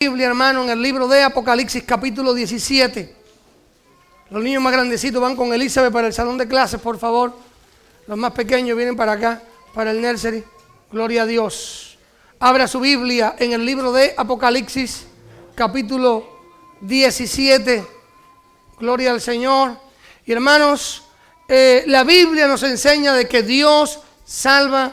Biblia, hermano, en el libro de Apocalipsis, capítulo 17. Los niños más grandecitos van con Elizabeth para el salón de clases, por favor. Los más pequeños vienen para acá, para el nursery. Gloria a Dios. Abra su Biblia en el libro de Apocalipsis, capítulo 17. Gloria al Señor. Y hermanos, la Biblia nos enseña de que Dios salva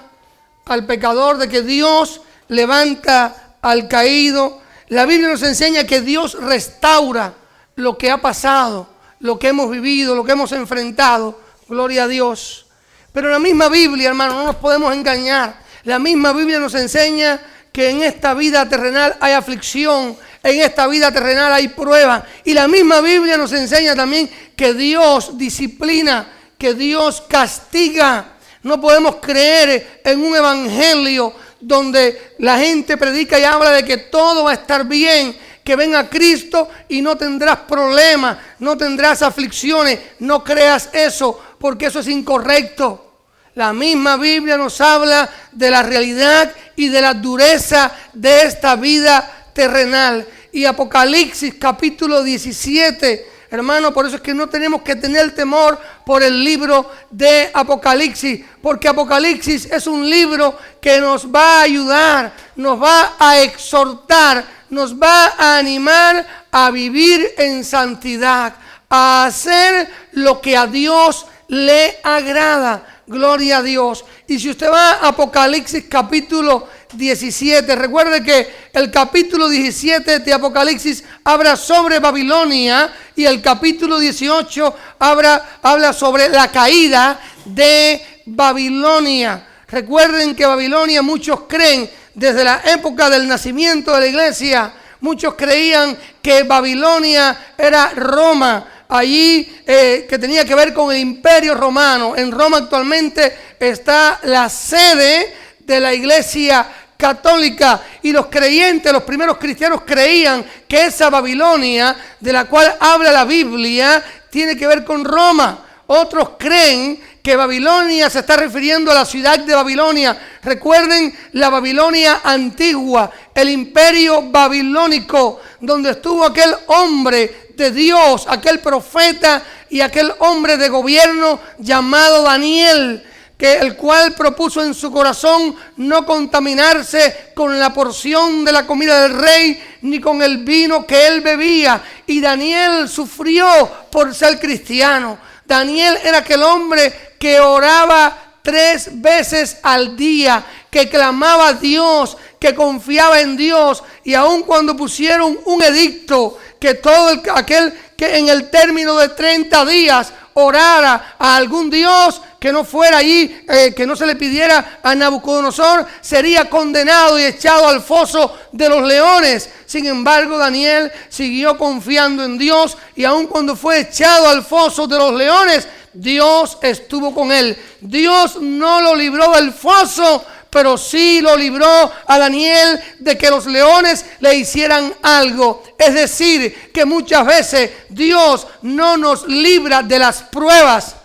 al pecador, de que Dios levanta al caído. La Biblia nos enseña que Dios restaura lo que ha pasado, lo que hemos vivido, lo que hemos enfrentado. Gloria a Dios. Pero la misma Biblia, hermano, no nos podemos engañar. La misma Biblia nos enseña que en esta vida terrenal hay aflicción, en esta vida terrenal hay prueba. Y la misma Biblia nos enseña también que Dios disciplina, que Dios castiga. No podemos creer en un evangelio donde la gente predica y habla de que todo va a estar bien, que ven a Cristo y no tendrás problemas, no tendrás aflicciones. No creas eso, porque eso es incorrecto. La misma Biblia nos habla de la realidad y de la dureza de esta vida terrenal. Y Apocalipsis capítulo 17, hermano, por eso es que no tenemos que tener temor por el libro de Apocalipsis, porque Apocalipsis es un libro que nos va a ayudar, nos va a exhortar, nos va a animar a vivir en santidad, a hacer lo que a Dios le agrada. Gloria a Dios. Y si usted va a Apocalipsis capítulo 17, recuerde que el capítulo 17 de Apocalipsis habla sobre Babilonia y el capítulo 18 habla sobre la caída de Babilonia. Recuerden que Babilonia, muchos creen, desde la época del nacimiento de la iglesia, muchos creían que Babilonia era Roma. Allí que tenía que ver con el imperio romano. En Roma actualmente está la sede de la iglesia católica, y los creyentes, los primeros cristianos, creían que esa Babilonia de la cual habla la Biblia tiene que ver con Roma. Otros creen que Babilonia se está refiriendo a la ciudad de Babilonia. Recuerden la Babilonia antigua, el imperio babilónico, donde estuvo aquel hombre de Dios, aquel profeta y aquel hombre de gobierno llamado Daniel, el cual propuso en su corazón no contaminarse con la porción de la comida del rey, ni con el vino que él bebía. Y Daniel sufrió por ser cristiano. Daniel era aquel hombre que oraba 3 veces al día, que clamaba a Dios, que confiaba en Dios. Y aun cuando pusieron un edicto que todo aquel que en el término de 30 días orara a algún Dios que no fuera allí, que no se le pidiera a Nabucodonosor, sería condenado y echado al foso de los leones. Sin embargo, Daniel siguió confiando en Dios, y aun cuando fue echado al foso de los leones, Dios estuvo con él. Dios no lo libró del foso, pero sí lo libró a Daniel de que los leones le hicieran algo. Es decir, que muchas veces Dios no nos libra de las pruebas.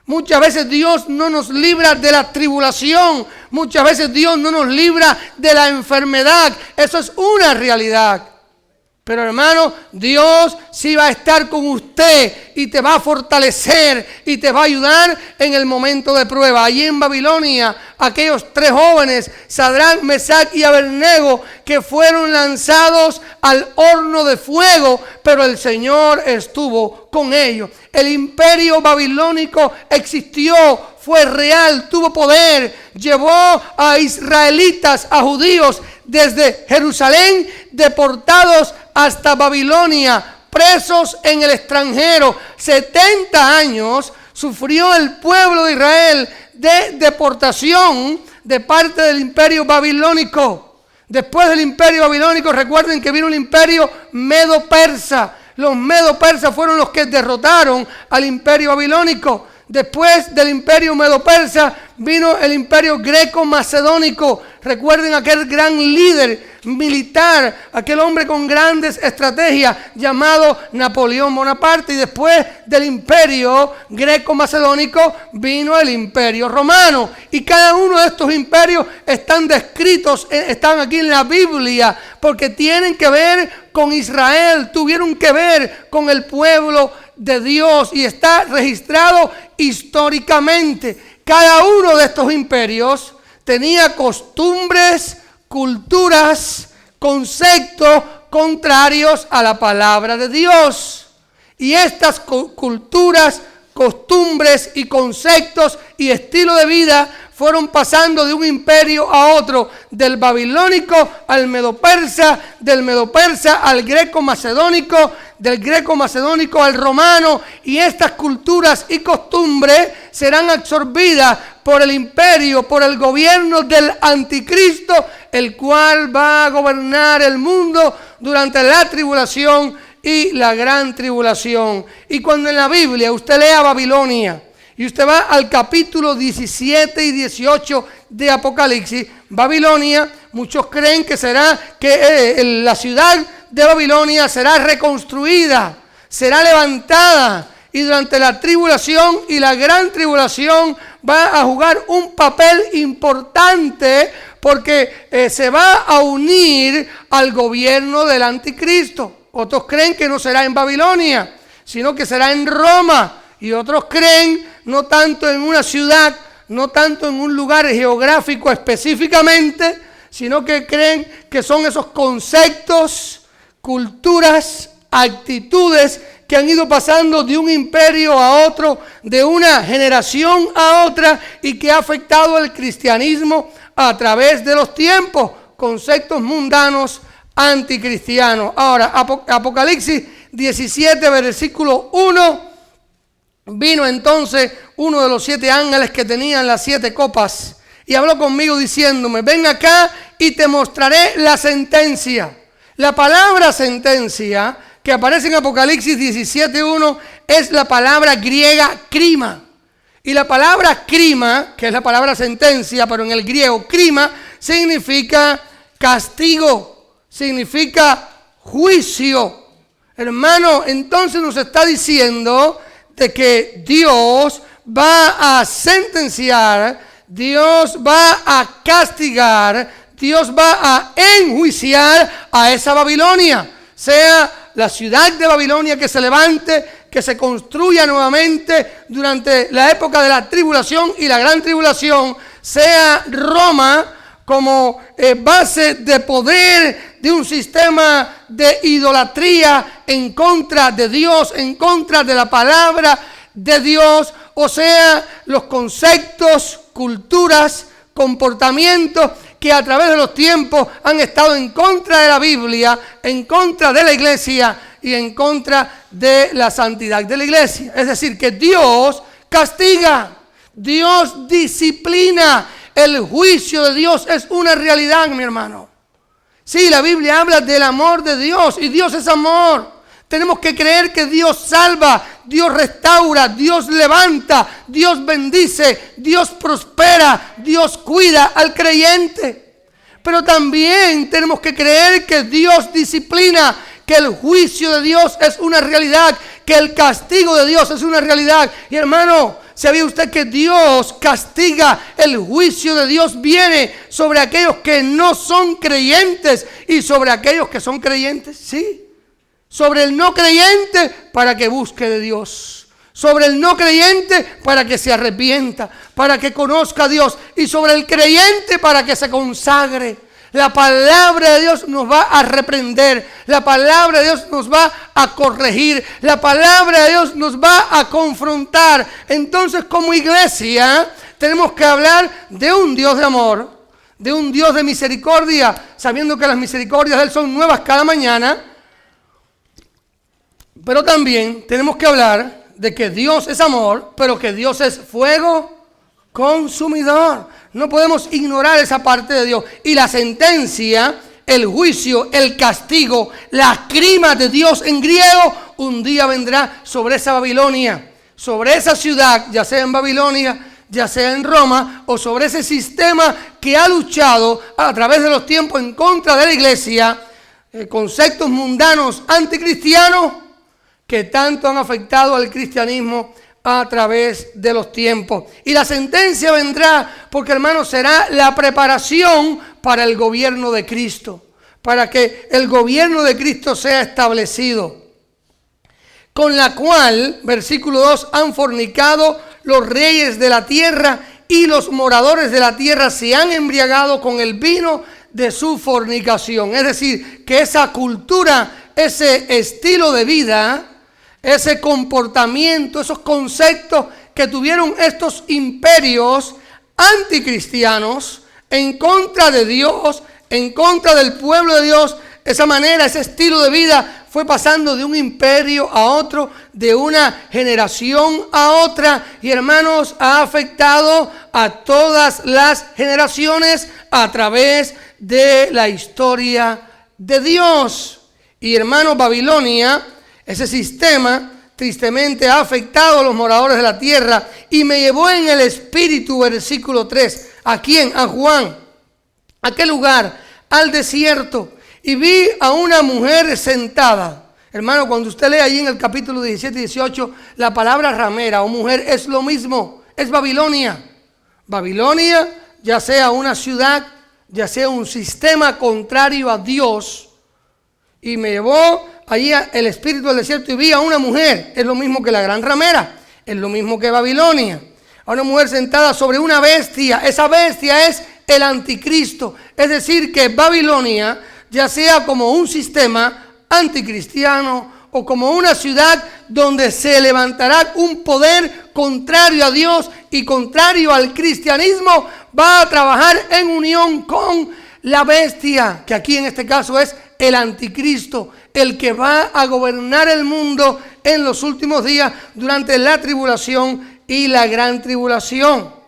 Muchas veces Dios no nos libra de la tribulación. Muchas veces Dios no nos libra de la enfermedad. Eso es una realidad. Pero hermano, Dios sí va a estar con usted y te va a fortalecer y te va a ayudar en el momento de prueba. Allí en Babilonia, aquellos 3 jóvenes, Sadrach, Mesach y Abednego, que fueron lanzados al horno de fuego, pero el Señor estuvo con ellos. El imperio babilónico existió, fue real, tuvo poder, llevó a israelitas, a judíos, desde Jerusalén, deportados hasta Babilonia, presos en el extranjero. 70 años sufrió el pueblo de Israel de deportación de parte del imperio babilónico. Después del imperio babilónico, recuerden que vino el imperio medo-persa. Los medo-persas fueron los que derrotaron al imperio babilónico. Después del imperio medo-persa vino el imperio greco-macedónico. Recuerden aquel gran líder militar, aquel hombre con grandes estrategias llamado Napoleón Bonaparte. Y después del imperio greco-macedónico vino el imperio romano. Y cada uno de estos imperios están descritos, están aquí en la Biblia, porque tienen que ver con Israel, tuvieron que ver con el pueblo de Dios y está registrado históricamente. Cada uno de estos imperios tenía costumbres, culturas, conceptos contrarios a la palabra de Dios. Y estas culturas, costumbres y conceptos y estilo de vida fueron pasando de un imperio a otro, del babilónico al medo-persa, del medo-persa al greco-macedónico, del greco-macedónico al romano, y estas culturas y costumbres serán absorbidas por el imperio, por el gobierno del anticristo, el cual va a gobernar el mundo durante la tribulación y la gran tribulación. Y cuando en la Biblia usted lea Babilonia, y usted va al capítulo 17 y 18 de Apocalipsis, Babilonia, muchos creen que será que la ciudad de Babilonia será reconstruida, será levantada, y durante la tribulación y la gran tribulación va a jugar un papel importante, porque se va a unir al gobierno del anticristo. Otros creen que no será en Babilonia, sino que será en Roma. Y otros creen no tanto en una ciudad, no tanto en un lugar geográfico específicamente, sino que creen que son esos conceptos, culturas, actitudes que han ido pasando de un imperio a otro, de una generación a otra, y que ha afectado el cristianismo a través de los tiempos, conceptos mundanos anticristianos. Ahora, Apocalipsis 17, versículo 1. Vino entonces uno de los 7 ángeles que tenían las 7 copas y habló conmigo diciéndome: ven acá y te mostraré la sentencia. La palabra sentencia que aparece en Apocalipsis 17:1 es la palabra griega krima. Y la palabra krima, que es la palabra sentencia, pero en el griego krima significa castigo, significa juicio. Hermano, entonces nos está diciendo de que Dios va a sentenciar, Dios va a castigar, Dios va a enjuiciar a esa Babilonia, sea la ciudad de Babilonia que se levante, que se construya nuevamente durante la época de la tribulación y la gran tribulación, sea Roma como base de poder de un sistema de idolatría en contra de Dios, en contra de la palabra de Dios, o sea, los conceptos, culturas, comportamientos que a través de los tiempos han estado en contra de la Biblia, en contra de la iglesia y en contra de la santidad de la iglesia. Es decir, que Dios castiga, Dios disciplina. El juicio de Dios es una realidad, mi hermano. Sí, la Biblia habla del amor de Dios y Dios es amor. Tenemos que creer que Dios salva, Dios restaura, Dios levanta, Dios bendice, Dios prospera, Dios cuida al creyente. Pero también tenemos que creer que Dios disciplina, que el juicio de Dios es una realidad, que el castigo de Dios es una realidad. Y hermano, ¿sabía usted que Dios castiga? El juicio de Dios viene sobre aquellos que no son creyentes y sobre aquellos que son creyentes, sí. Sobre el no creyente para que busque de Dios. Sobre el no creyente para que se arrepienta, para que conozca a Dios. Y sobre el creyente para que se consagre. La palabra de Dios nos va a reprender. La palabra de Dios nos va a corregir. La palabra de Dios nos va a confrontar. Entonces, como iglesia, tenemos que hablar de un Dios de amor, de un Dios de misericordia, sabiendo que las misericordias de Él son nuevas cada mañana. Pero también tenemos que hablar de que Dios es amor, pero que Dios es fuego consumidor. No podemos ignorar esa parte de Dios. Y la sentencia, el juicio, el castigo, la crima de Dios en griego, un día vendrá sobre esa Babilonia, sobre esa ciudad, ya sea en Babilonia, ya sea en Roma, o sobre ese sistema que ha luchado a través de los tiempos en contra de la iglesia, conceptos mundanos anticristianos que tanto han afectado al cristianismo a través de los tiempos. Y la sentencia vendrá porque, hermanos, será la preparación para el gobierno de Cristo, para que el gobierno de Cristo sea establecido, con la cual, versículo 2, han fornicado los reyes de la tierra y los moradores de la tierra se han embriagado con el vino de su fornicación. Es decir, que esa cultura, ese estilo de vida, ese comportamiento, esos conceptos que tuvieron estos imperios anticristianos en contra de Dios, en contra del pueblo de Dios, esa manera, ese estilo de vida fue pasando de un imperio a otro, de una generación a otra, y hermanos, ha afectado a todas las generaciones a través de la historia de Dios. Y hermanos, Babilonia, ese sistema tristemente ha afectado a los moradores de la tierra y me llevó en el espíritu, versículo 3, ¿a quién? A Juan, ¿a qué lugar? Al desierto. Y vi a una mujer sentada. Hermano, cuando usted lee allí en el capítulo 17 y 18, la palabra ramera o mujer es lo mismo, es Babilonia. Babilonia, ya sea una ciudad, ya sea un sistema contrario a Dios. Y me llevó allí el espíritu del desierto y vi a una mujer, es lo mismo que la gran ramera, es lo mismo que Babilonia. A una mujer sentada sobre una bestia, esa bestia es el anticristo. Es decir, que Babilonia, ya sea como un sistema anticristiano o como una ciudad donde se levantará un poder contrario a Dios y contrario al cristianismo, va a trabajar en unión con la bestia, que aquí en este caso es el anticristo, el que va a gobernar el mundo en los últimos días durante la tribulación y la gran tribulación.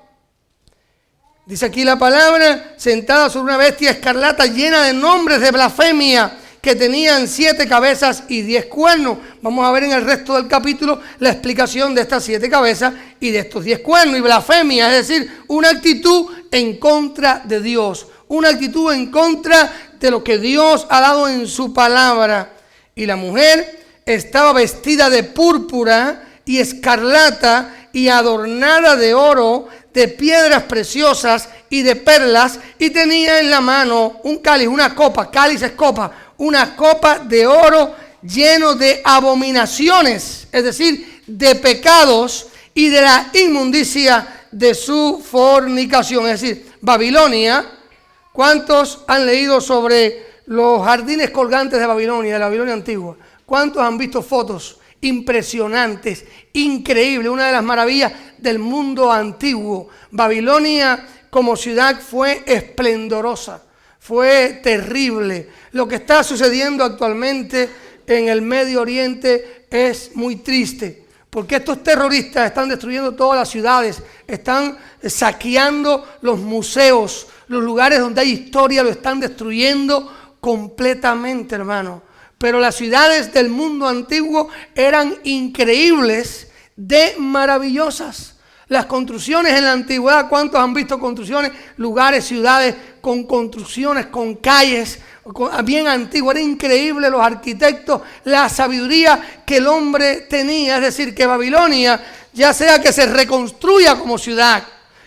Dice aquí la palabra, sentada sobre una bestia escarlata llena de nombres de blasfemia, que tenían 7 cabezas y 10 cuernos. Vamos a ver en el resto del capítulo la explicación de estas 7 cabezas y de estos 10 cuernos. Y blasfemia, es decir, una actitud en contra de Dios, una actitud en contra de lo que Dios ha dado en su palabra. Y la mujer estaba vestida de púrpura y escarlata y adornada de oro, de piedras preciosas y de perlas, y tenía en la mano un cáliz, una copa, cáliz es copa, una copa de oro lleno de abominaciones, es decir, de pecados y de la inmundicia de su fornicación. Es decir, Babilonia, ¿cuántos han leído sobre los jardines colgantes de Babilonia, de la Babilonia antigua? ¿Cuántos han visto fotos impresionantes, increíbles? Una de las maravillas del mundo antiguo. Babilonia como ciudad fue esplendorosa, fue terrible. Lo que está sucediendo actualmente en el Medio Oriente es muy triste, porque estos terroristas están destruyendo todas las ciudades, están saqueando los museos, los lugares donde hay historia, lo están destruyendo completamente, hermano. Pero las ciudades del mundo antiguo eran increíbles, de maravillosas. Las construcciones en la antigüedad, ¿cuántos han visto construcciones? Lugares, ciudades con construcciones, con calles, bien antiguas. Era increíble los arquitectos, la sabiduría que el hombre tenía. Es decir, que Babilonia, ya sea que se reconstruya como ciudad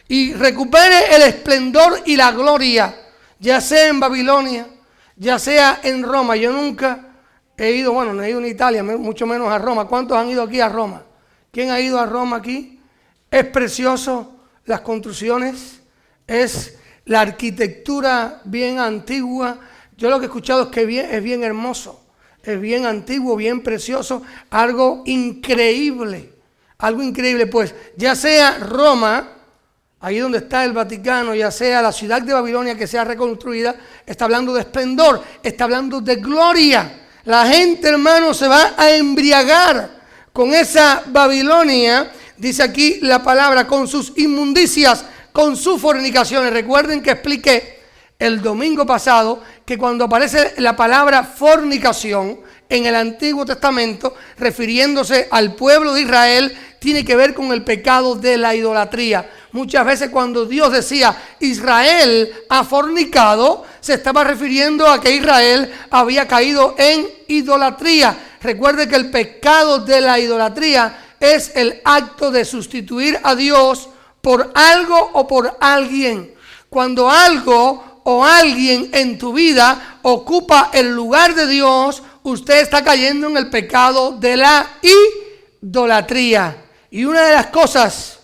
y recupere el esplendor y la gloria, ya sea en Babilonia, ya sea en Roma. Yo nunca he ido, bueno, no he ido en Italia, mucho menos a Roma. ¿Cuántos han ido aquí a Roma? ¿Quién ha ido a Roma aquí? Es precioso las construcciones, es la arquitectura bien antigua. Yo lo que he escuchado es que es bien hermoso, es bien antiguo, bien precioso, algo increíble, pues ya sea Roma, ahí donde está el Vaticano, ya sea la ciudad de Babilonia que sea reconstruida, está hablando de esplendor, está hablando de gloria. La gente, hermano, se va a embriagar con esa Babilonia, dice aquí la palabra, con sus inmundicias, con sus fornicaciones. Recuerden que expliqué el domingo pasado que cuando aparece la palabra fornicación en el Antiguo Testamento, refiriéndose al pueblo de Israel, tiene que ver con el pecado de la idolatría. Muchas veces cuando Dios decía Israel ha fornicado, se estaba refiriendo a que Israel había caído en idolatría. Recuerde que el pecado de la idolatría es el acto de sustituir a Dios por algo o por alguien. Cuando algo o alguien en tu vida ocupa el lugar de Dios, usted está cayendo en el pecado de la idolatría. Y una de las cosas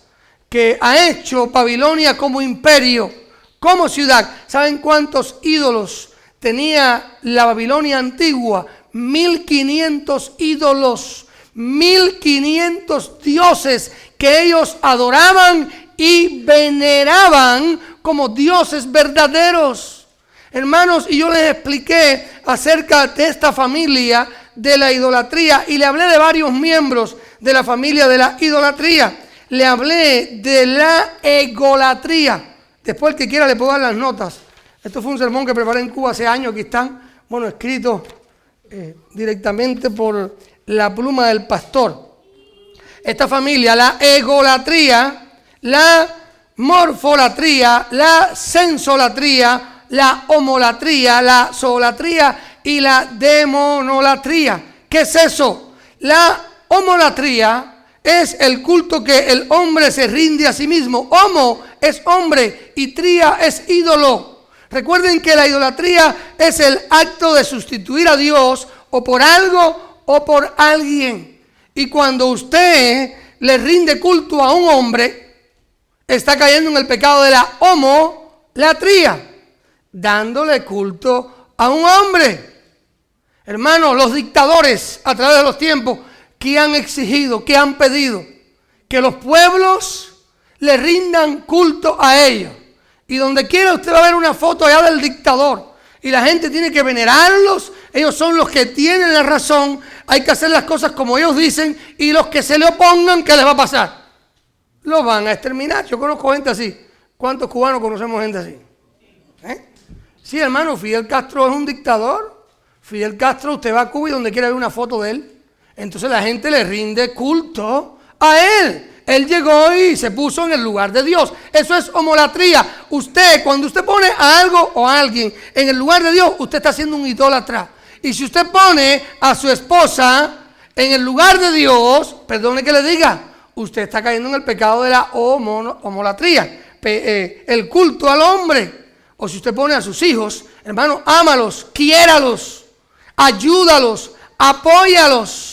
que ha hecho Babilonia como imperio, como ciudad, ¿saben cuántos ídolos tenía la Babilonia antigua? 1500 ídolos, 1500 dioses que ellos adoraban y veneraban como dioses verdaderos. Hermanos, y yo les expliqué acerca de esta familia de la idolatría y le hablé de varios miembros de la familia de la idolatría. Le hablé de la egolatría. Después el que quiera le puedo dar las notas. Esto fue un sermón que preparé en Cuba hace años. Aquí están, bueno, escritos directamente por la pluma del pastor. Esta familia, la egolatría, la morfolatría, la sensolatría, la homolatría, la zoolatría y la demonolatría. ¿Qué es eso? La homolatría es el culto que el hombre se rinde a sí mismo. Homo es hombre y tría es ídolo. Recuerden que la idolatría es el acto de sustituir a Dios o por algo o por alguien. Y cuando usted le rinde culto a un hombre, está cayendo en el pecado de la homolatría, dándole culto a un hombre. Hermanos, los dictadores a través de los tiempos que han exigido, que han pedido que los pueblos le rindan culto a ellos. Y donde quiera usted va a ver una foto allá del dictador y la gente tiene que venerarlos. Ellos son los que tienen la razón. Hay que hacer las cosas como ellos dicen y los que se le opongan, ¿qué les va a pasar? Los van a exterminar. Yo conozco gente así. ¿Cuántos cubanos conocemos gente así? Sí, hermano, Fidel Castro es un dictador. Fidel Castro, usted va a Cuba y donde quiera ver una foto de él. Entonces la gente le rinde culto a él. Él llegó y se puso en el lugar de Dios. Eso es homolatría. Usted, cuando usted pone a algo o a alguien en el lugar de Dios, usted está siendo un idólatra. Y si usted pone a su esposa en el lugar de Dios, perdone que le diga, usted está cayendo en el pecado de la homolatría, el culto al hombre. O si usted pone a sus hijos, hermano, ámalos, quiéralos, ayúdalos, apóyalos.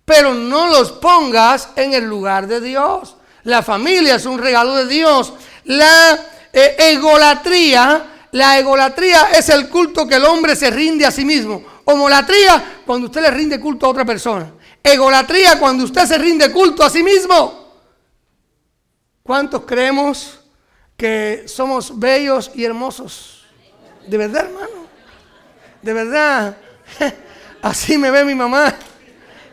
Pero no los pongas en el lugar de Dios. La familia es un regalo de Dios. La egolatría es el culto que el hombre se rinde a sí mismo. Homolatría, cuando usted le rinde culto a otra persona. Egolatría, cuando usted se rinde culto a sí mismo. ¿Cuántos creemos que somos bellos y hermosos? ¿De verdad, hermano? ¿De verdad? Así me ve mi mamá.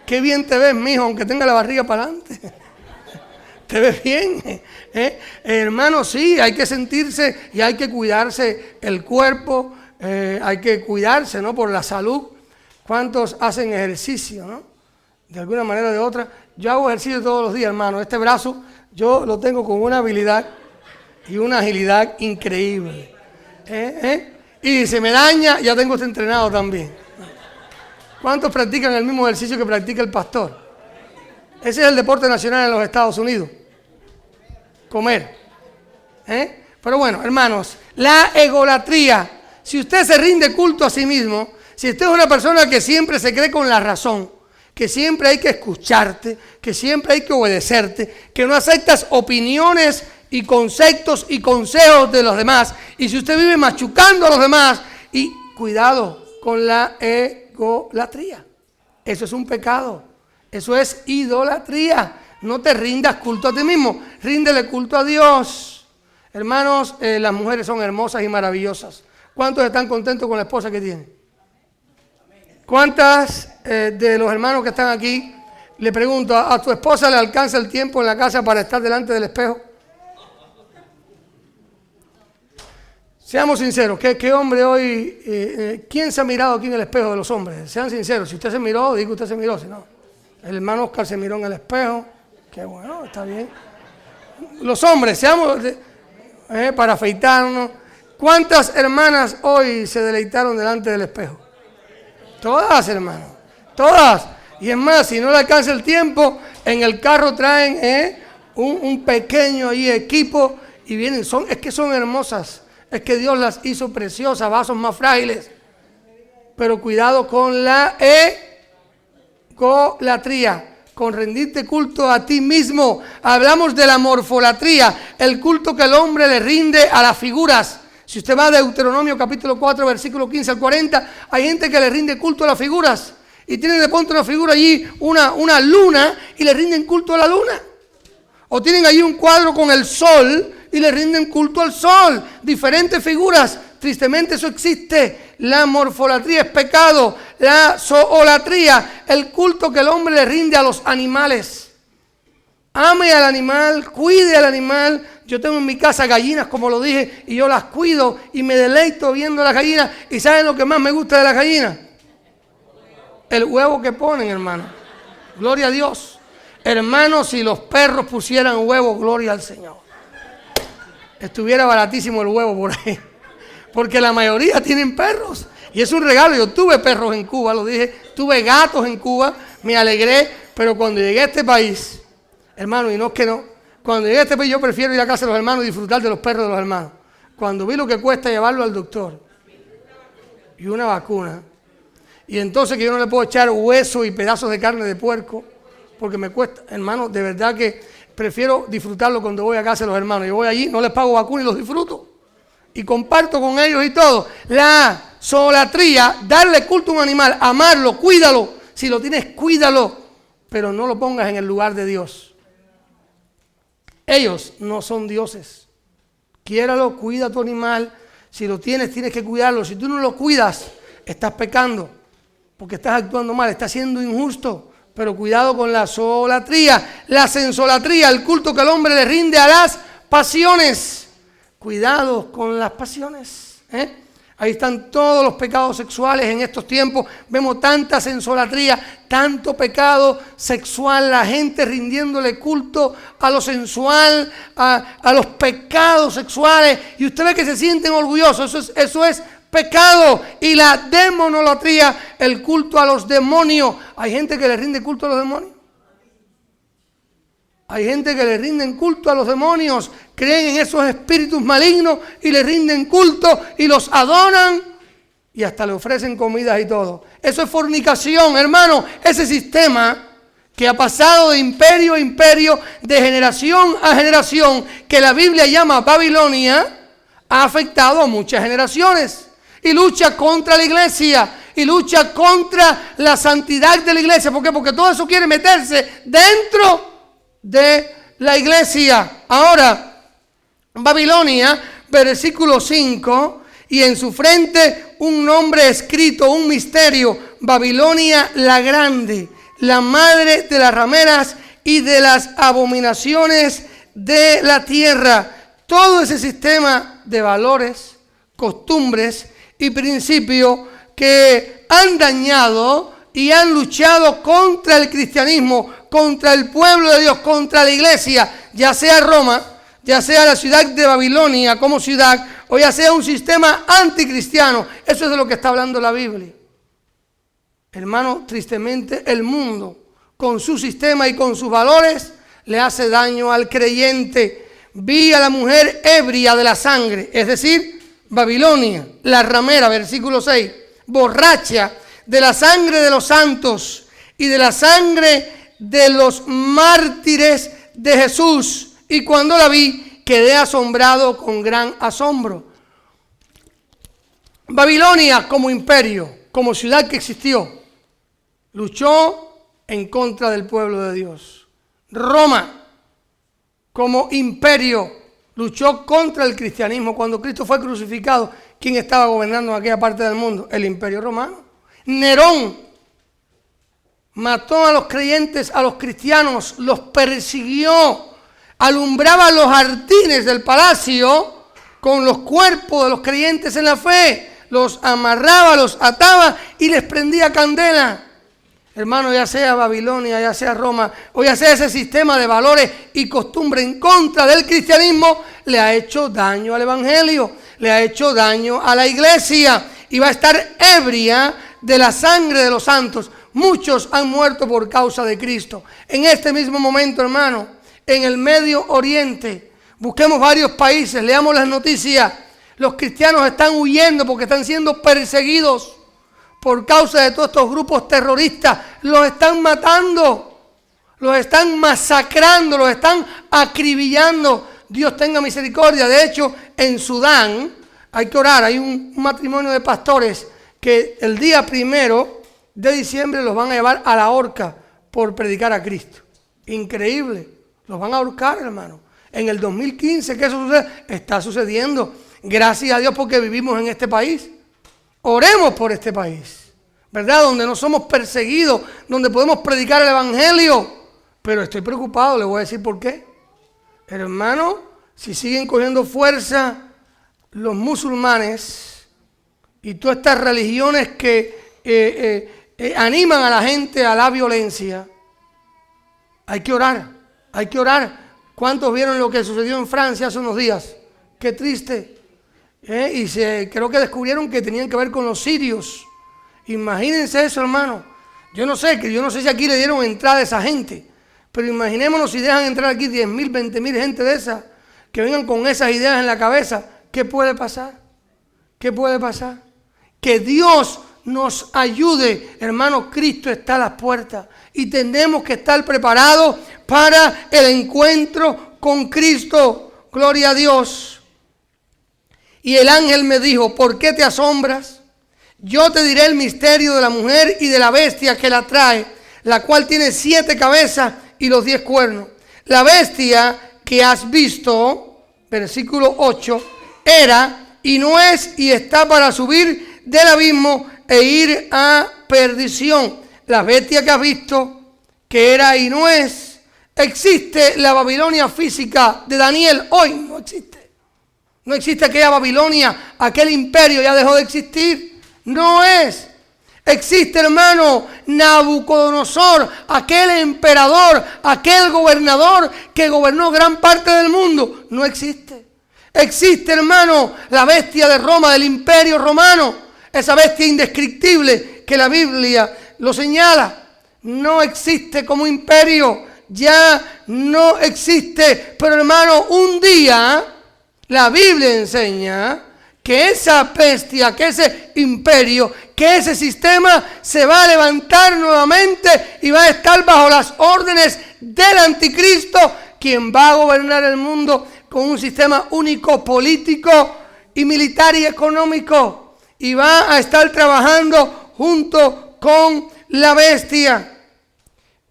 Qué bien te ves, mijo, aunque tenga la barriga para adelante. ¿Te ves bien? Hermano, sí, hay que sentirse y hay que cuidarse el cuerpo, hay que cuidarse, ¿no? Por la salud. ¿Cuántos hacen ejercicio, no? De alguna manera o de otra. Yo hago ejercicio todos los días, hermano. Este brazo yo lo tengo con una habilidad y una agilidad increíble. Y si se me daña, ya tengo este entrenado también. ¿Cuántos practican el mismo ejercicio que practica el pastor? Ese es el deporte nacional en los Estados Unidos. Comer. Pero bueno, hermanos, la egolatría. Si usted se rinde culto a sí mismo, si usted es una persona que siempre se cree con la razón, que siempre hay que escucharte, que siempre hay que obedecerte, que no aceptas opiniones y conceptos y consejos de los demás, y si usted vive machucando a los demás, y cuidado con la egolatría. Eso es un pecado. Eso es idolatría. No te rindas culto a ti mismo. Ríndele culto a Dios. Hermanos, las mujeres son hermosas y maravillosas. ¿Cuántos están contentos con la esposa que tienen? ¿Cuántas de los hermanos que están aquí, le pregunto, a tu esposa le alcanza el tiempo en la casa para estar delante del espejo? Seamos sinceros, ¿qué hombre hoy, quién se ha mirado aquí en el espejo de los hombres? Sean sinceros, si usted se miró, diga usted se miró, si no. El hermano Oscar se miró en el espejo, Qué bueno, está bien. Los hombres, seamos para afeitarnos. ¿Cuántas hermanas hoy se deleitaron delante del espejo? Todas, hermanos, todas. Y es más, si no le alcanza el tiempo, en el carro traen un pequeño ahí equipo y vienen. Es que son hermosas. Es que Dios las hizo preciosas, vasos más frágiles. Pero cuidado con la egolatría, con rendirte culto a ti mismo. Hablamos de la morfolatría, el culto que el hombre le rinde a las figuras. Si usted va a Deuteronomio capítulo 4, versículo 15 al 40, hay gente que le rinde culto a las figuras. Y tienen de pronto una figura allí, una luna, y le rinden culto a la luna. O tienen allí un cuadro con el sol y le rinden culto al sol. Diferentes figuras. Tristemente eso existe. La morfolatría es pecado. La zoolatría, el culto que el hombre le rinde a los animales. Ame al animal, cuide al animal. Yo tengo en mi casa gallinas, como lo dije, y yo las cuido y me deleito viendo las gallinas. ¿Y saben lo que más me gusta de las gallinas? El huevo que ponen, hermano. Gloria a Dios. Hermano, si los perros pusieran huevo, gloria al Señor. Estuviera baratísimo el huevo por ahí. Porque la mayoría tienen perros. Y es un regalo. Yo tuve perros en Cuba, lo dije. Tuve gatos en Cuba. Me alegré. Pero cuando llegué a este país, hermano, y no es que no. Cuando llegué a este país, yo prefiero ir a casa de los hermanos y disfrutar de los perros de los hermanos. Cuando vi lo que cuesta llevarlo al doctor. Y una vacuna. Y entonces que yo no le puedo echar hueso y pedazos de carne de puerco. Porque me cuesta. Hermano, de verdad que prefiero disfrutarlo cuando voy a casa de los hermanos. Yo voy allí, no les pago vacuna y los disfruto. Y comparto con ellos y todo. La zoolatría, darle culto a un animal, amarlo, cuídalo. Si lo tienes, cuídalo. Pero no lo pongas en el lugar de Dios. Ellos no son dioses. Quiéralo, cuida a tu animal. Si lo tienes, tienes que cuidarlo. Si tú no lo cuidas, estás pecando. Porque estás actuando mal, estás siendo injusto. Pero cuidado con la zoolatría, la sensolatría, el culto que el hombre le rinde a las pasiones. Cuidado con las pasiones. Ahí están todos los pecados sexuales en estos tiempos. Vemos tanta sensolatría, tanto pecado sexual, la gente rindiéndole culto a lo sensual, a los pecados sexuales. Y usted ve que se sienten orgullosos. Eso es pecado. Y la demonolatría, el culto a los demonios. Hay gente que le rinde culto a los demonios. Hay gente que le rinden culto a los demonios, creen en esos espíritus malignos y le rinden culto y los adoran y hasta le ofrecen comidas y todo. Eso es fornicación, hermano. Ese sistema que ha pasado de imperio a imperio, de generación a generación, que la Biblia llama Babilonia, ha afectado a muchas generaciones y lucha contra la iglesia. Y lucha contra la santidad de la iglesia. ¿Por qué? Porque todo eso quiere meterse dentro de la iglesia. Ahora, Babilonia, versículo 5, y en su frente un nombre escrito, un misterio, Babilonia la grande, la madre de las rameras y de las abominaciones de la tierra. Todo ese sistema de valores, costumbres y principios que han dañado y han luchado contra el cristianismo, contra el pueblo de Dios, contra la iglesia, ya sea Roma, ya sea la ciudad de Babilonia como ciudad, o ya sea un sistema anticristiano. Eso es de lo que está hablando la Biblia. Hermano, tristemente el mundo, con su sistema y con sus valores, le hace daño al creyente. Vi a la mujer ebria de la sangre, es decir, Babilonia, la ramera, versículo 6, borracha de la sangre de los santos y de la sangre de los mártires de Jesús. Y cuando la vi, quedé asombrado con gran asombro. Babilonia como imperio, como ciudad que existió, luchó en contra del pueblo de Dios. Roma como imperio luchó contra el cristianismo. Cuando Cristo fue crucificado, ¿quién estaba gobernando en aquella parte del mundo? El imperio romano. Nerón mató a los creyentes, a los cristianos, los persiguió, alumbraba los jardines del palacio con los cuerpos de los creyentes en la fe, los amarraba, los ataba y les prendía candela. hermano, ya sea Babilonia, ya sea Roma, o ya sea ese sistema de valores y costumbres en contra del cristianismo, le ha hecho daño al evangelio, le ha hecho daño a la iglesia y va a estar ebria de la sangre de los santos. Muchos han muerto por causa de Cristo. En este mismo momento, hermano, en el Medio Oriente, busquemos varios países, leamos las noticias. Los cristianos están huyendo porque están siendo perseguidos por causa de todos estos grupos terroristas. Los están matando, los están masacrando, los están acribillando. Dios tenga misericordia. De hecho, en Sudán hay que orar. Hay un matrimonio de pastores que el día 1 de diciembre los van a llevar a la horca por predicar a Cristo. Increíble. Los van a ahorcar, hermano. En el 2015 que eso sucede, está sucediendo. Gracias a Dios porque vivimos en este país. Oremos por este país, ¿verdad? Donde no somos perseguidos, donde podemos predicar el evangelio. Pero estoy preocupado, le voy a decir por qué. Hermano, si siguen cogiendo fuerza los musulmanes y todas estas religiones que animan a la gente a la violencia, hay que orar, hay que orar. ¿Cuántos vieron lo que sucedió en Francia hace unos días? Qué triste. Creo que descubrieron que tenían que ver con los sirios. Imagínense eso, hermano. Yo no sé si aquí le dieron entrada a esa gente, pero imaginémonos si dejan entrar aquí 10,000, 20,000 gente de esas, que vengan con esas ideas en la cabeza. ¿Qué puede pasar? ¿Qué puede pasar? Que Dios nos ayude, hermano. Cristo está a las puertas y tenemos que estar preparados para el encuentro con Cristo. Gloria a Dios. Y el ángel me dijo, ¿por qué te asombras? Yo te diré el misterio de la mujer y de la bestia que la trae, la cual tiene 7 cabezas y los 10 cuernos. La bestia que has visto, versículo 8, era y no es y está para subir del abismo e ir a perdición. La bestia que has visto, que era y no es, existe la Babilonia física de Daniel, hoy no existe. No existe aquella Babilonia, aquel imperio ya dejó de existir. No es. Existe, hermano, Nabucodonosor, aquel emperador, aquel gobernador que gobernó gran parte del mundo. No existe. Existe, hermano, la bestia de Roma, del imperio romano. Esa bestia indescriptible que la Biblia lo señala. No existe como imperio. Ya no existe. Pero, hermano, un día la Biblia enseña que esa bestia, que ese imperio, que ese sistema se va a levantar nuevamente y va a estar bajo las órdenes del anticristo, quien va a gobernar el mundo con un sistema único político y militar y económico, y va a estar trabajando junto con la bestia.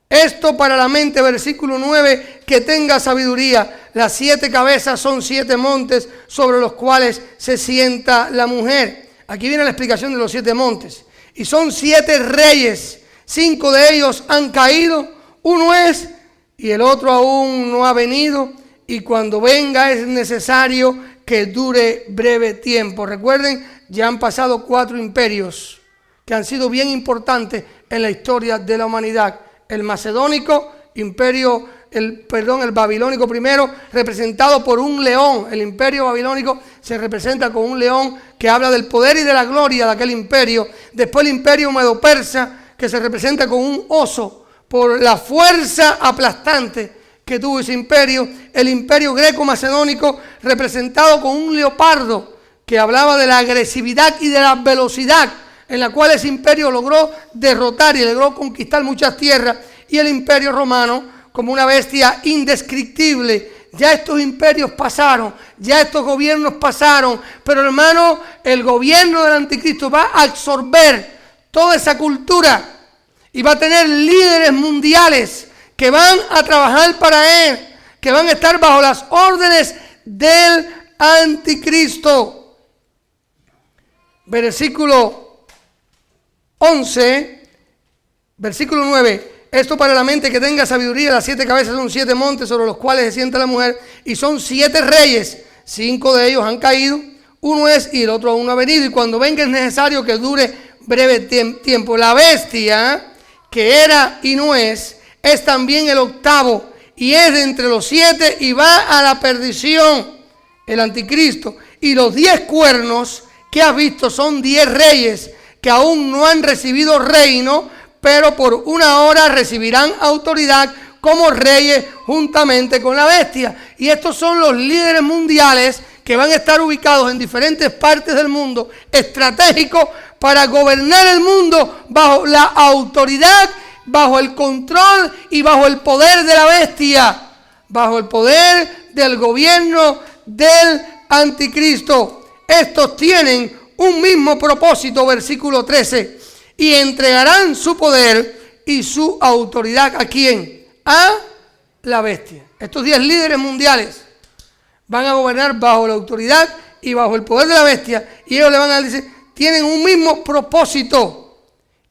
Esto para la mente, versículo 9, que tenga sabiduría. Las 7 cabezas son 7 montes sobre los cuales se sienta la mujer. Aquí viene la explicación de los 7 montes. Y son 7 reyes. 5 de ellos han caído. Uno es y el otro aún no ha venido. Y cuando venga es necesario que dure breve tiempo. Recuerden, ya han pasado 4 imperios que han sido bien importantes en la historia de la humanidad. El macedónico, el babilónico primero, representado por un león. El imperio babilónico se representa con un león que habla del poder y de la gloria de aquel imperio. Después el imperio medo-persa, que se representa con un oso por la fuerza aplastante que tuvo ese imperio. El imperio greco-macedónico, representado con un leopardo, que hablaba de la agresividad y de la velocidad en la cual ese imperio logró derrotar y logró conquistar muchas tierras. Y el imperio romano como una bestia indescriptible. Ya estos imperios pasaron, ya estos gobiernos pasaron, pero hermano, el gobierno del anticristo va a absorber toda esa cultura y va a tener líderes mundiales que van a trabajar para él, que van a estar bajo las órdenes del anticristo. Versículo 11, versículo 9. Esto para la mente que tenga sabiduría. Las 7 cabezas son 7 montes sobre los cuales se sienta la mujer. Y son 7 reyes. 5 de ellos han caído. Uno es y el otro aún no ha venido. Y cuando venga es necesario que dure breve tiempo. La bestia que era y no es también el octavo, y es de entre los 7 y va a la perdición, el anticristo. Y los 10 cuernos que has visto son 10 reyes que aún no han recibido reino, pero por una hora recibirán autoridad como reyes juntamente con la bestia. Y estos son los líderes mundiales que van a estar ubicados en diferentes partes del mundo, estratégicos para gobernar el mundo bajo la autoridad, bajo el control y bajo el poder de la bestia, bajo el poder del gobierno del anticristo. Estos tienen un mismo propósito, versículo 13, y entregarán su poder y su autoridad ¿a quién? A la bestia. Estos 10 líderes mundiales van a gobernar bajo la autoridad y bajo el poder de la bestia, y ellos le van a decir, tienen un mismo propósito,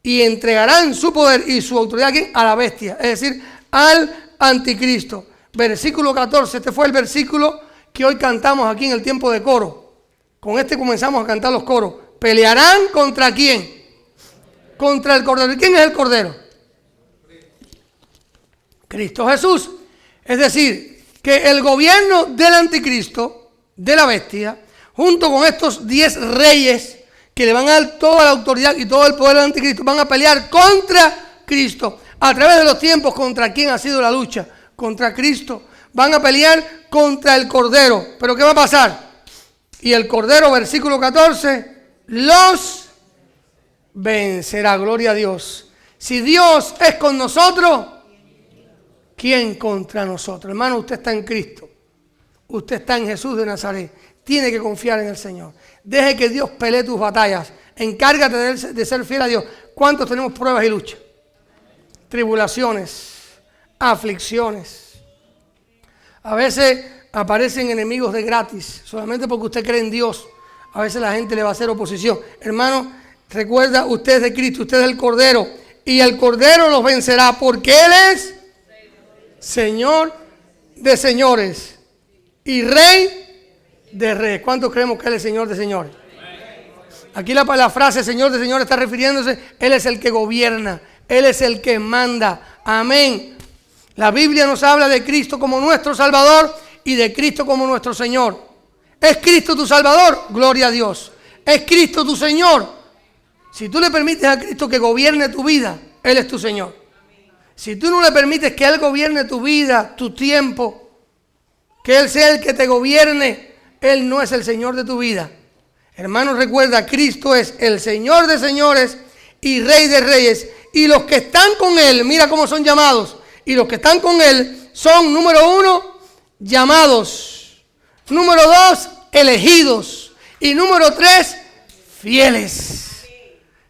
y entregarán su poder y su autoridad ¿a quién? A la bestia, es decir, al anticristo. Versículo 14, este fue el versículo que hoy cantamos aquí en el tiempo de coro. Con este comenzamos a cantar los coros. ¿Pelearán contra quién? Contra el Cordero. ¿Y quién es el Cordero? Cristo Jesús. Es decir, que el gobierno del anticristo, de la bestia, junto con estos 10 reyes que le van a dar toda la autoridad y todo el poder del anticristo, van a pelear contra Cristo. A través de los tiempos, ¿contra quién ha sido la lucha? Contra Cristo. Van a pelear contra el Cordero. ¿Pero qué va a pasar? Y el Cordero, versículo 14, los vencerá. Gloria a Dios. Si Dios es con nosotros, ¿quién contra nosotros? Hermano, usted está en Cristo. Usted está en Jesús de Nazaret. Tiene que confiar en el Señor. Deje que Dios pelee tus batallas. Encárgate de ser fiel a Dios. ¿Cuántos tenemos pruebas y luchas? Tribulaciones, aflicciones. A veces aparecen enemigos de gratis, solamente porque usted cree en Dios. A veces la gente le va a hacer oposición. Hermano, recuerda, usted es de Cristo, usted es el Cordero. Y el Cordero los vencerá porque Él es Señor de señores y Rey de reyes. ¿Cuántos creemos que Él es Señor de señores? Aquí la frase Señor de señores está refiriéndose, Él es el que gobierna, Él es el que manda. Amén. La Biblia nos habla de Cristo como nuestro Salvador y de Cristo como nuestro Señor. ¿Es Cristo tu Salvador? Gloria a Dios. ¿Es Cristo tu Señor? Si tú le permites a Cristo que gobierne tu vida, Él es tu Señor. Si tú no le permites que Él gobierne tu vida, tu tiempo, que Él sea el que te gobierne, Él no es el Señor de tu vida. Hermanos, recuerda, Cristo es el Señor de señores y Rey de reyes. Y los que están con Él, mira cómo son llamados. Y los que están con Él son, número 1, llamados. Número 2, elegidos. Y número 3, fieles.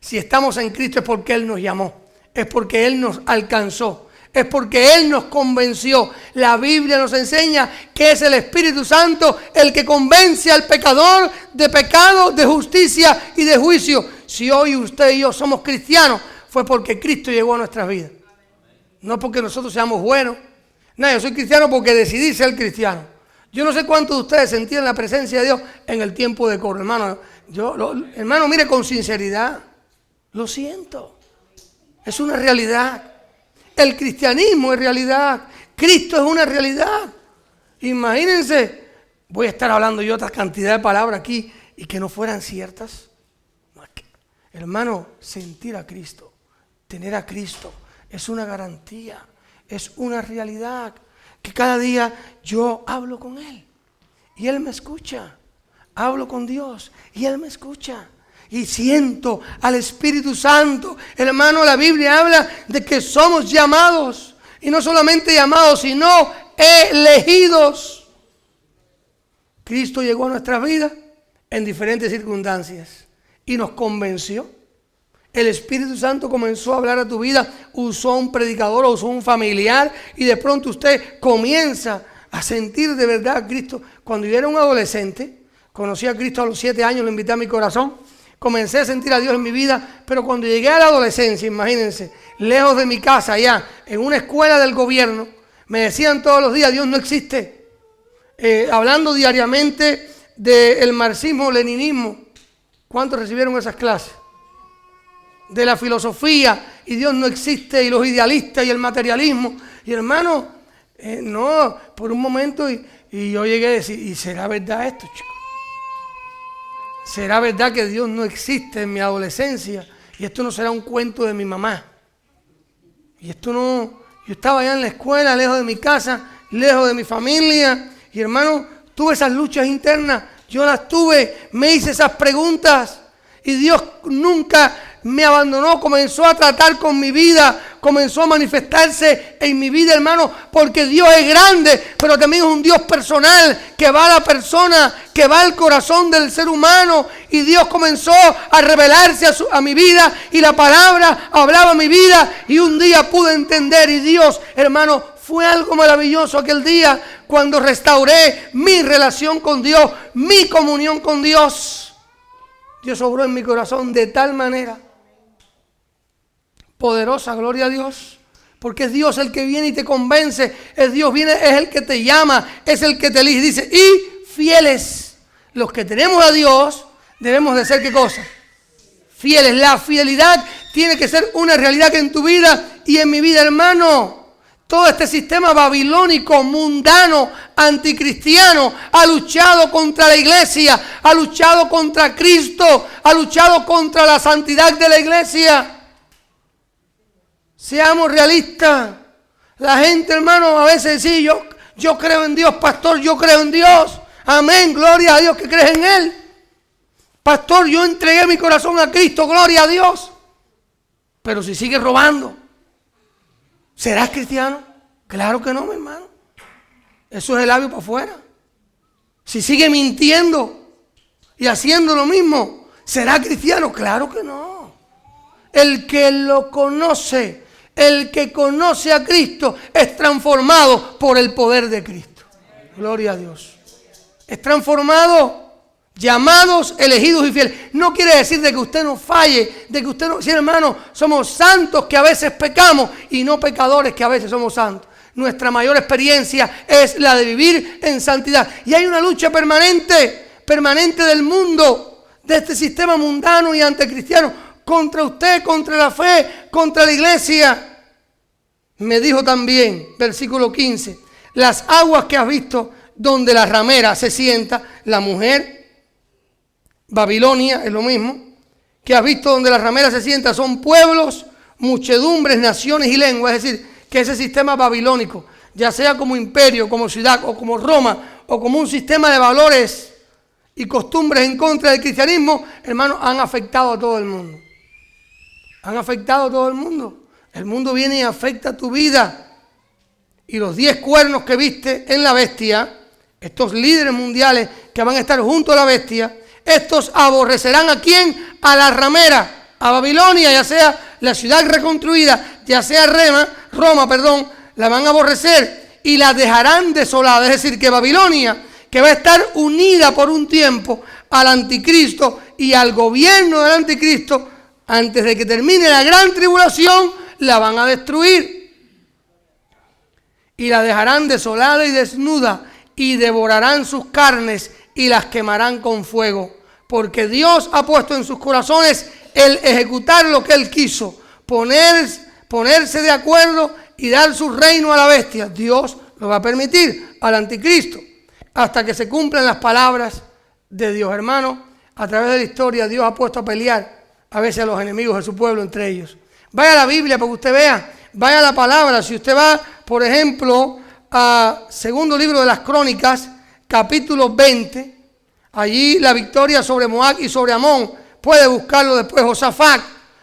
Si estamos en Cristo es porque Él nos llamó. Es porque Él nos alcanzó. Es porque Él nos convenció. La Biblia nos enseña que es el Espíritu Santo el que convence al pecador de pecado, de justicia y de juicio. Si hoy usted y yo somos cristianos, fue porque Cristo llegó a nuestras vidas. No porque nosotros seamos buenos. No, yo soy cristiano porque decidí ser cristiano. Yo no sé cuántos de ustedes sentían la presencia de Dios en el tiempo de coro. Hermano, hermano, mire con sinceridad. Lo siento. Es una realidad. El cristianismo es realidad. Cristo es una realidad. Imagínense, voy a estar hablando yo otra cantidad de palabras aquí y que no fueran ciertas. Hermano, sentir a Cristo, tener a Cristo, es una garantía, es una realidad. Que cada día yo hablo con Él y Él me escucha. Hablo con Dios y Él me escucha. Y siento al Espíritu Santo. Hermano, la Biblia habla de que somos llamados. Y no solamente llamados, sino elegidos. Cristo llegó a nuestras vidas en diferentes circunstancias. Y nos convenció. El Espíritu Santo comenzó a hablar a tu vida. Usó un predicador o usó un familiar. Y de pronto usted comienza a sentir de verdad a Cristo. Cuando yo era un adolescente, conocí a Cristo a los 7 años, lo invité a mi corazón. Comencé a sentir a Dios en mi vida, pero cuando llegué a la adolescencia, imagínense, lejos de mi casa, allá, en una escuela del gobierno, me decían todos los días, Dios no existe. Hablando diariamente del marxismo-leninismo. ¿Cuántos recibieron esas clases? de la filosofía y Dios no existe y los idealistas y el materialismo. Y hermano, no, por un momento y yo llegué a decir, ¿y será verdad esto, chicos? ¿Será verdad que Dios no existe en mi adolescencia? Y esto no será un cuento de mi mamá. Y esto no, yo estaba allá en la escuela, lejos de mi casa, lejos de mi familia. Y hermano, tuve esas luchas internas, yo las tuve, me hice esas preguntas. Y Dios nunca me abandonó, comenzó a tratar con mi vida, comenzó a manifestarse en mi vida, hermano, porque Dios es grande, pero también es un Dios personal, que va a la persona, que va al corazón del ser humano, y Dios comenzó a revelarse a mi vida, y la palabra hablaba a mi vida, y un día pude entender, y Dios, hermano, fue algo maravilloso aquel día, cuando restauré mi relación con Dios, mi comunión con Dios. Dios obró en mi corazón de tal manera poderosa, gloria a Dios, porque es Dios el que viene y te convence, es el que te llama, es el que te elige. Dice, y fieles, los que tenemos a Dios, debemos de ser ¿qué cosa? Fieles. La fidelidad tiene que ser una realidad en tu vida y en mi vida, hermano. Todo este sistema babilónico, mundano, anticristiano, ha luchado contra la iglesia, ha luchado contra Cristo, ha luchado contra la santidad de la iglesia. Seamos realistas. La gente, hermano, a veces dice, yo creo en Dios, pastor, yo creo en Dios. Amén, gloria a Dios que crees en Él. Pastor, yo entregué mi corazón a Cristo, gloria a Dios. Pero si sigues robando, ¿serás cristiano? Claro que no, mi hermano. Eso es el labio para afuera. Si sigue mintiendo y haciendo lo mismo, ¿será cristiano? Claro que no. El que lo conoce, el que conoce a Cristo, es transformado por el poder de Cristo. Gloria a Dios. Es transformado. Llamados, elegidos y fieles. No quiere decir de que usted no falle, de que usted no... Sí, hermano, somos santos que a veces pecamos y no pecadores que a veces somos santos. Nuestra mayor experiencia es la de vivir en santidad. Y hay una lucha permanente del mundo, de este sistema mundano y anticristiano, contra usted, contra la fe, contra la iglesia. Me dijo también, versículo 15, las aguas que has visto donde la ramera se sienta, la mujer... Babilonia es lo mismo, que has visto donde la ramera se sienta, son pueblos, muchedumbres, naciones y lenguas. Es decir, que ese sistema babilónico, ya sea como imperio, como ciudad o como Roma, o como un sistema de valores y costumbres en contra del cristianismo, hermanos, han afectado a todo el mundo. Han afectado a todo el mundo. El mundo viene y afecta tu vida. Y los 10 cuernos que viste en la bestia, estos líderes mundiales que van a estar junto a la bestia, estos aborrecerán ¿a quién? A la ramera, a Babilonia, ya sea la ciudad reconstruida, ya sea Roma, la van a aborrecer y la dejarán desolada. Es decir, que Babilonia, que va a estar unida por un tiempo al anticristo y al gobierno del anticristo, antes de que termine la gran tribulación, la van a destruir. Y la dejarán desolada y desnuda y devorarán sus carnes y las quemarán con fuego, porque Dios ha puesto en sus corazones el ejecutar lo que Él quiso, ponerse de acuerdo y dar su reino a la bestia. Dios lo va a permitir al anticristo, hasta que se cumplan las palabras de Dios. Hermano, a través de la historia Dios ha puesto a pelear a veces a los enemigos de su pueblo entre ellos. Vaya a la Biblia para que usted vea, vaya a la palabra. Si usted va, por ejemplo, a segundo libro de las Crónicas, capítulo 20, allí la victoria sobre Moab y sobre Amón, puede buscarlo después. Josafat,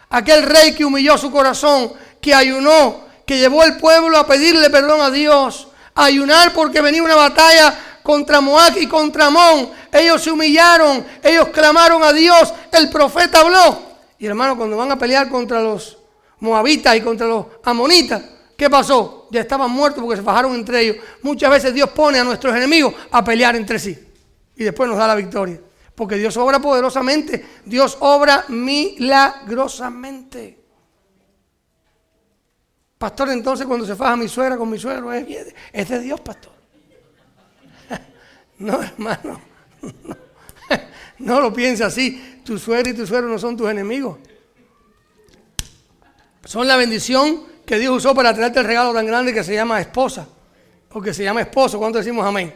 aquel rey que humilló su corazón, que ayunó, que llevó al pueblo a pedirle perdón a Dios, a ayunar porque venía una batalla contra Moab y contra Amón. Ellos se humillaron, ellos clamaron a Dios, el profeta habló. Y hermano, cuando van a pelear contra los moabitas y contra los amonitas, ¿qué pasó? Ya estaban muertos porque se fajaron entre ellos. Muchas veces Dios pone a nuestros enemigos a pelear entre sí y después nos da la victoria, porque Dios obra poderosamente, Dios obra milagrosamente. Pastor, entonces cuando se faja mi suegra con mi suegro es de Dios, pastor. No, hermano, no lo piense así. Tu suegra y tu suegro no son tus enemigos. Son la bendición que Dios usó para traerte el regalo tan grande que se llama esposa, o que se llama esposo. ¿Cuánto decimos amén?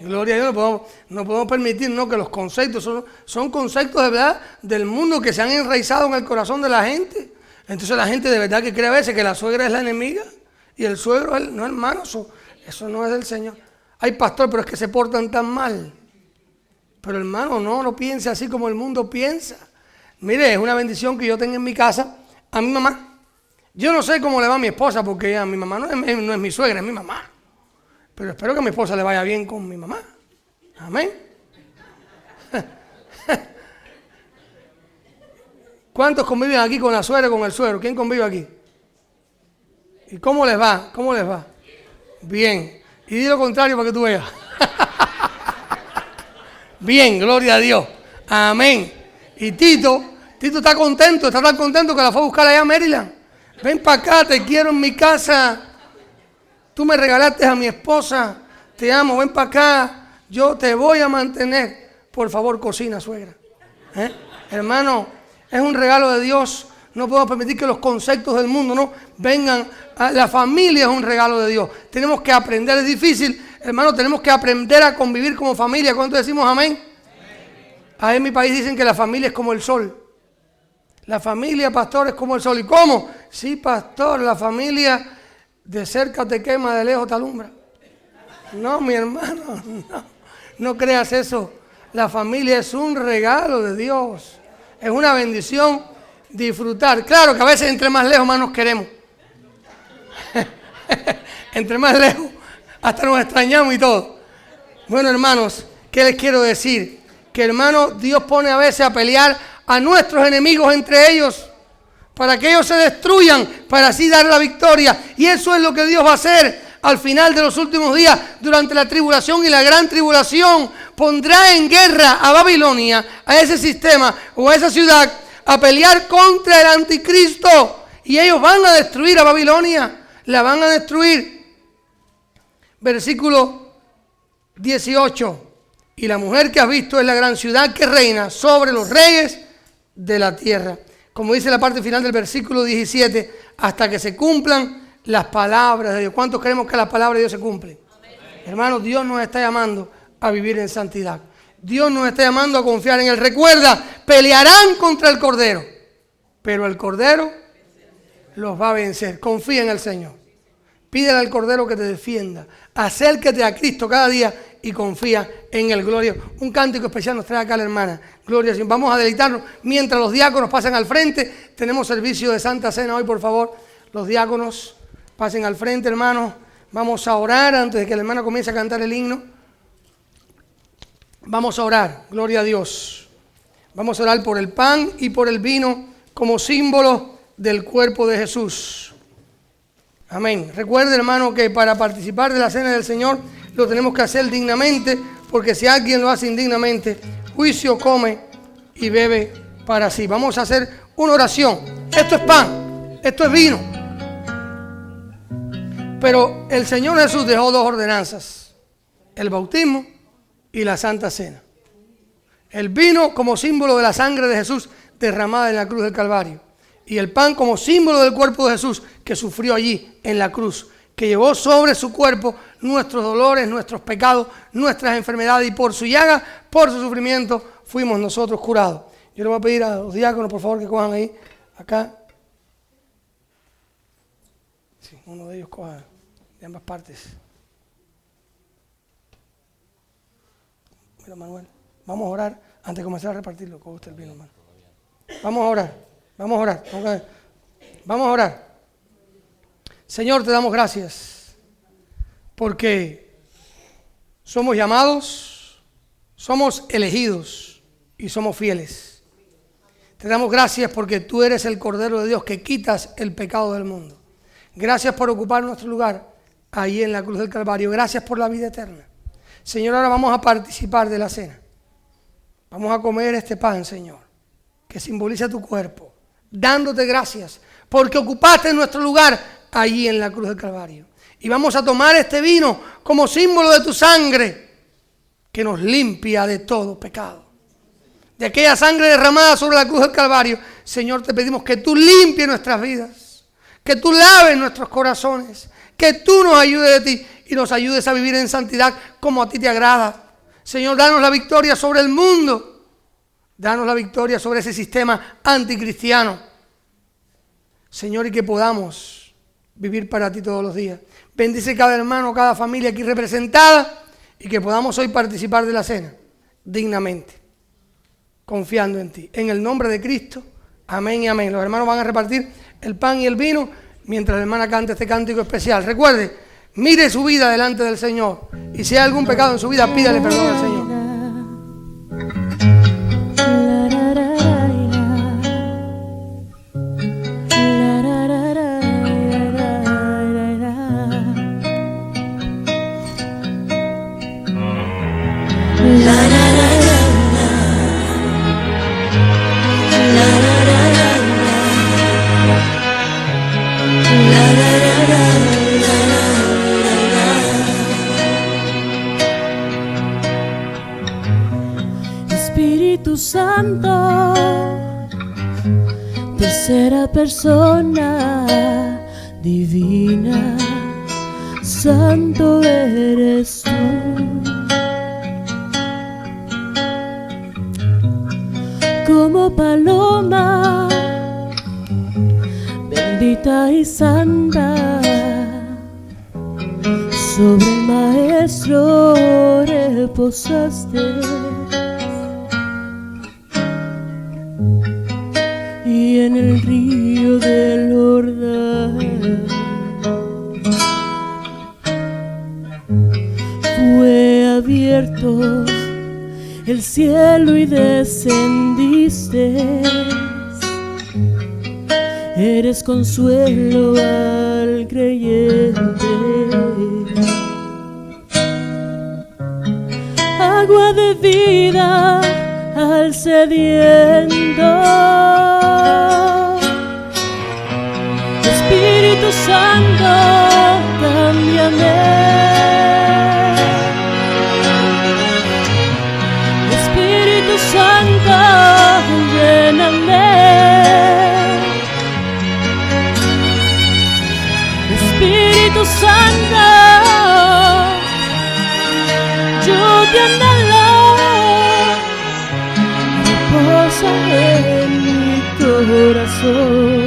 Gloria a Dios. No podemos permitir, ¿no?, que los conceptos son conceptos de verdad del mundo que se han enraizado en el corazón de la gente. Entonces la gente de verdad que cree a veces que la suegra es la enemiga y el suegro es no, hermano, eso no es del Señor. Ay, pastor, pero es que se portan tan mal. Pero hermano, no piense así como el mundo piensa. Mire, es una bendición que yo tenga en mi casa a mi mamá. Yo no sé cómo le va a mi esposa, porque a mi mamá no es mi suegra, es mi mamá. Pero espero que a mi esposa le vaya bien con mi mamá. Amén. ¿Cuántos conviven aquí con la suegra y con el suegro? ¿Quién convive aquí? ¿Y cómo les va? ¿Cómo les va? Bien. Y di lo contrario para que tú veas. Bien, gloria a Dios. Amén. Y Tito está contento, está tan contento que la fue a buscar allá a Maryland. Ven para acá, te quiero en mi casa. Tú me regalaste a mi esposa. Te amo, ven para acá. Yo te voy a mantener. Por favor, cocina, suegra. Hermano, es un regalo de Dios. No podemos permitir que los conceptos del mundo no vengan. La familia es un regalo de Dios. Tenemos que aprender, es difícil, hermano, tenemos que aprender a convivir como familia. ¿Cuánto decimos amén? Ahí en mi país dicen que la familia es como el sol. La familia, pastor, es como el sol. ¿Y cómo? Sí, pastor, la familia de cerca te quema, de lejos te alumbra. No, mi hermano, no creas eso. La familia es un regalo de Dios. Es una bendición disfrutar. Claro que a veces entre más lejos más nos queremos. Entre más lejos hasta nos extrañamos y todo. Bueno, hermanos, ¿qué les quiero decir? Que, hermano, Dios pone a veces a pelear a nuestros enemigos entre ellos para que ellos se destruyan, para así dar la victoria. Y eso es lo que Dios va a hacer al final de los últimos días, durante la tribulación y la gran tribulación. Pondrá en guerra a Babilonia, a ese sistema o a esa ciudad, a pelear contra el anticristo. Y ellos van a destruir a Babilonia, la van a destruir. Versículo 18. Y la mujer que has visto es la gran ciudad que reina sobre los reyes de la tierra. Como dice la parte final del versículo 17, hasta que se cumplan las palabras de Dios. ¿Cuántos creemos que las palabras de Dios se cumplen? Hermanos, Dios nos está llamando a vivir en santidad. Dios nos está llamando a confiar en Él. Recuerda, pelearán contra el Cordero, pero el Cordero los va a vencer. Confía en el Señor. Pídele al Cordero que te defienda. Acércate a Cristo cada día y confía en el Gloria. Un cántico especial nos trae acá la hermana. Gloria al Señor. Vamos a deleitarnos mientras los diáconos pasan al frente. Tenemos servicio de Santa Cena hoy, por favor. Los diáconos pasen al frente, hermanos. Vamos a orar antes de que la hermana comience a cantar el himno. Vamos a orar. Gloria a Dios. Vamos a orar por el pan y por el vino como símbolo del cuerpo de Jesús. Amén. Recuerde, hermano, que para participar de la cena del Señor lo tenemos que hacer dignamente, porque si alguien lo hace indignamente, juicio come y bebe para sí. Vamos a hacer una oración. Esto es pan, esto es vino. Pero el Señor Jesús dejó dos ordenanzas: el bautismo y la Santa Cena. El vino como símbolo de la sangre de Jesús derramada en la cruz del Calvario. Y el pan como símbolo del cuerpo de Jesús que sufrió allí en la cruz, que llevó sobre su cuerpo nuestros dolores, nuestros pecados, nuestras enfermedades, y por su llaga, por su sufrimiento, fuimos nosotros curados. Yo le voy a pedir a los diáconos, por favor, que cojan ahí, acá. Sí, uno de ellos coja de ambas partes. Mira, Manuel, vamos a orar antes de comenzar a repartirlo. Coge usted el vino, hermano. Vamos a orar. Vamos a orar. Vamos a orar. Señor, te damos gracias porque somos llamados, somos elegidos y somos fieles. Te damos gracias porque tú eres el Cordero de Dios que quitas el pecado del mundo. Gracias por ocupar nuestro lugar ahí en la cruz del Calvario. Gracias por la vida eterna. Señor, ahora vamos a participar de la cena. Vamos a comer este pan, Señor, que simboliza tu cuerpo, dándote gracias porque ocupaste nuestro lugar allí en la cruz del Calvario. Y vamos a tomar este vino como símbolo de tu sangre que nos limpia de todo pecado. De aquella sangre derramada sobre la cruz del Calvario, Señor, te pedimos que tú limpies nuestras vidas. que tú laves nuestros corazones, que tú nos ayudes de ti y nos ayudes a vivir en santidad como a ti te agrada. Señor, danos la victoria sobre el mundo, danos la victoria sobre ese sistema anticristiano, Señor, y que podamos vivir para ti todos los días. Bendice cada hermano, cada familia aquí representada y que podamos hoy participar de la cena dignamente, confiando en ti. En el nombre de Cristo, amén y amén. Los hermanos van a repartir el pan y el vino mientras la hermana canta este cántico especial. Recuerde, mire su vida delante del Señor y si hay algún pecado en su vida, pídale perdón al Señor. Espíritu Santo, tercera persona divina, santo eres tú. Como paloma, bendita y santa, sobre el Maestro reposaste. Y en el río del Jordán fue abierto el cielo y descendiste. Eres consuelo al creyente, agua de vida al sediento. Espíritu Santo, cámbiame. Espíritu Santo, lléname. Espíritu Santo, yo te anhelo. Reposa en mi corazón.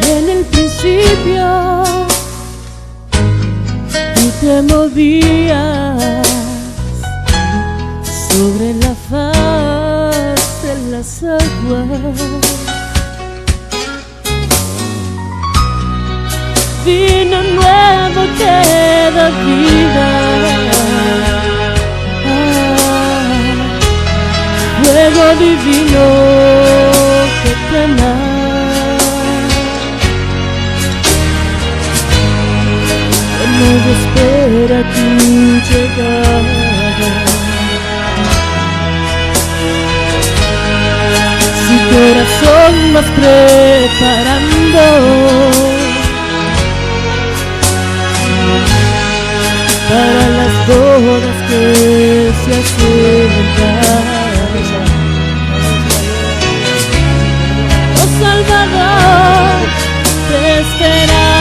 En el principio tú te movías sobre la faz de las aguas. Vino nuevo que da vida, fuego divino que quema. No espera tu llegada. Su corazón vas preparando para las bodas que se acercan. Oh Salvador, te esperamos.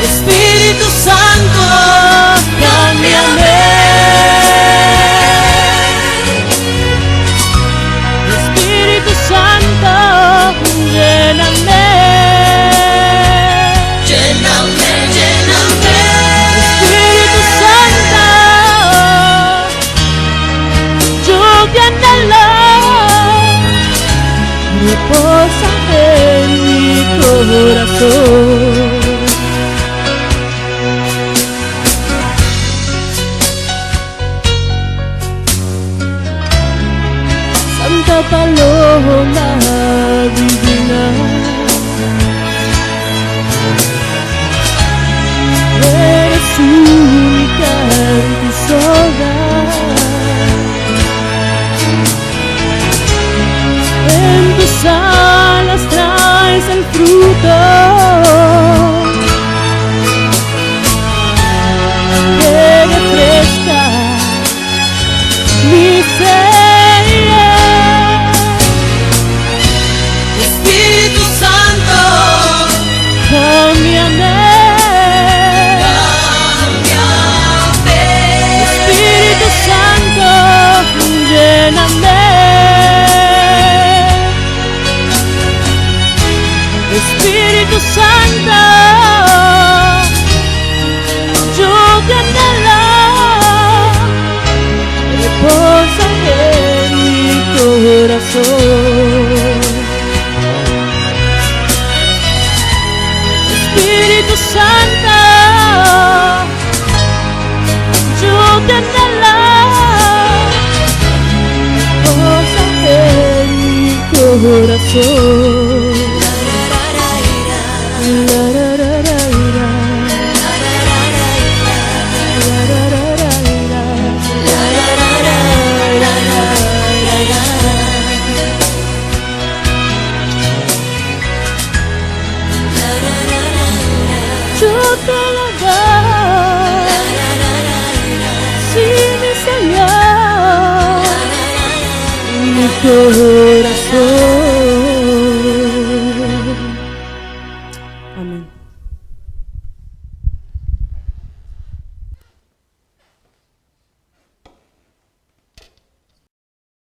Espíritu Santo, cámbiame. Espíritu Santo, lléname. Lléname, lléname. Espíritu Santo, yo te anhelo. Reposa en mi corazón. paloma divina, eres única en tu soledad. En tus alas traes el fruto que refresca mi ser. Espíritu Santo, Cámbiame, Espíritu Santo, lléname. Espíritu Santo, yo te anhelo, reposa en mi corazón. Espíritu Santo, yo te anhelo, reposa en mi corazón. Yo te alabo, sí, mi Señor, mi corazón.